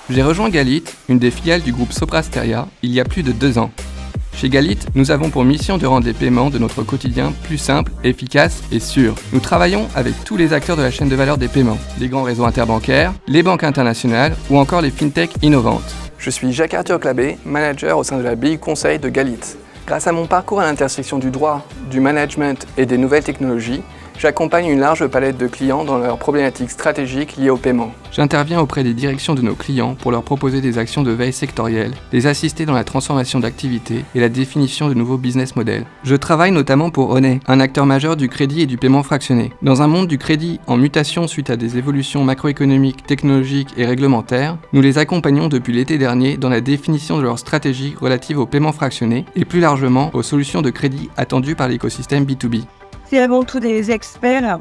J'ai rejoint Galit, une des filiales du groupe Soprasteria, il y a plus de 2 ans. Chez Galit, nous avons pour mission de rendre les paiements de notre quotidien plus simples, efficaces et sûrs. Nous travaillons avec tous les acteurs de la chaîne de valeur des paiements, les grands réseaux interbancaires, les banques internationales ou encore les fintechs innovantes. Je suis Jacques-Arthur Clabé, manager au sein de la BU Conseil de Galit. Grâce à mon parcours à l'intersection du droit, du management et des nouvelles technologies, j'accompagne une large palette de clients dans leurs problématiques stratégiques liées au paiement. J'interviens auprès des directions de nos clients pour leur proposer des actions de veille sectorielle, les assister dans la transformation d'activités et la définition de nouveaux business models. Je travaille notamment pour Honey, un acteur majeur du crédit et du paiement fractionné. Dans un monde du crédit en mutation suite à des évolutions macroéconomiques, technologiques et réglementaires, nous les accompagnons depuis l'été dernier dans la définition de leur stratégie relative au paiement fractionné et plus largement aux solutions de crédit attendues par l'écosystème B2B. C'est avant tout des experts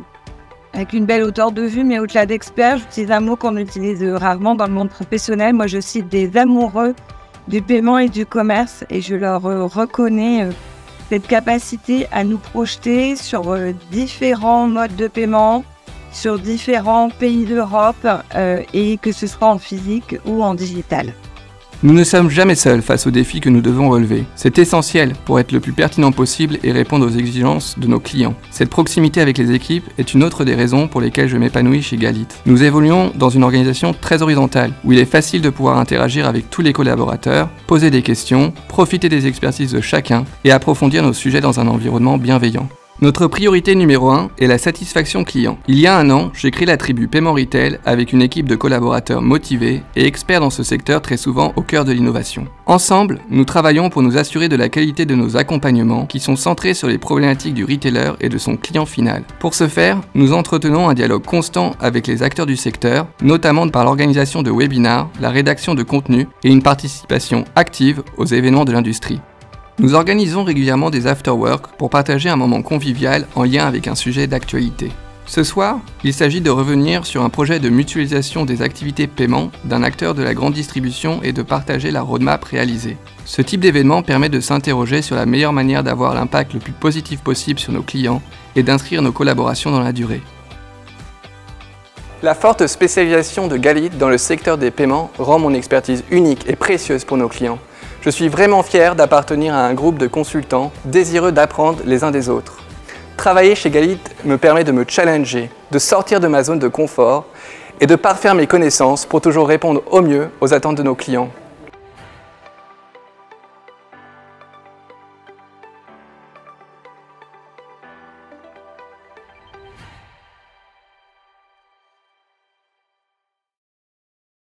avec une belle hauteur de vue, mais au-delà d'experts, j'utilise un mot qu'on utilise rarement dans le monde professionnel. Moi, je cite des amoureux du paiement et du commerce et je leur reconnais cette capacité à nous projeter sur différents modes de paiement, sur différents pays d'Europe et que ce soit en physique ou en digital. Nous ne sommes jamais seuls face aux défis que nous devons relever. C'est essentiel pour être le plus pertinent possible et répondre aux exigences de nos clients. Cette proximité avec les équipes est une autre des raisons pour lesquelles je m'épanouis chez Galit. Nous évoluons dans une organisation très horizontale, où il est facile de pouvoir interagir avec tous les collaborateurs, poser des questions, profiter des expertises de chacun et approfondir nos sujets dans un environnement bienveillant. Notre priorité numéro 1 est la satisfaction client. Il y a 1 an, j'ai créé la tribu Paiement Retail avec une équipe de collaborateurs motivés et experts dans ce secteur très souvent au cœur de l'innovation. Ensemble, nous travaillons pour nous assurer de la qualité de nos accompagnements qui sont centrés sur les problématiques du retailer et de son client final. Pour ce faire, nous entretenons un dialogue constant avec les acteurs du secteur, notamment par l'organisation de webinars, la rédaction de contenus et une participation active aux événements de l'industrie. Nous organisons régulièrement des after-work pour partager un moment convivial en lien avec un sujet d'actualité. Ce soir, il s'agit de revenir sur un projet de mutualisation des activités paiement d'un acteur de la grande distribution et de partager la roadmap réalisée. Ce type d'événement permet de s'interroger sur la meilleure manière d'avoir l'impact le plus positif possible sur nos clients et d'inscrire nos collaborations dans la durée. La forte spécialisation de Galit dans le secteur des paiements rend mon expertise unique et précieuse pour nos clients. Je suis vraiment fier d'appartenir à un groupe de consultants désireux d'apprendre les uns des autres. Travailler chez Galit me permet de me challenger, de sortir de ma zone de confort et de parfaire mes connaissances pour toujours répondre au mieux aux attentes de nos clients.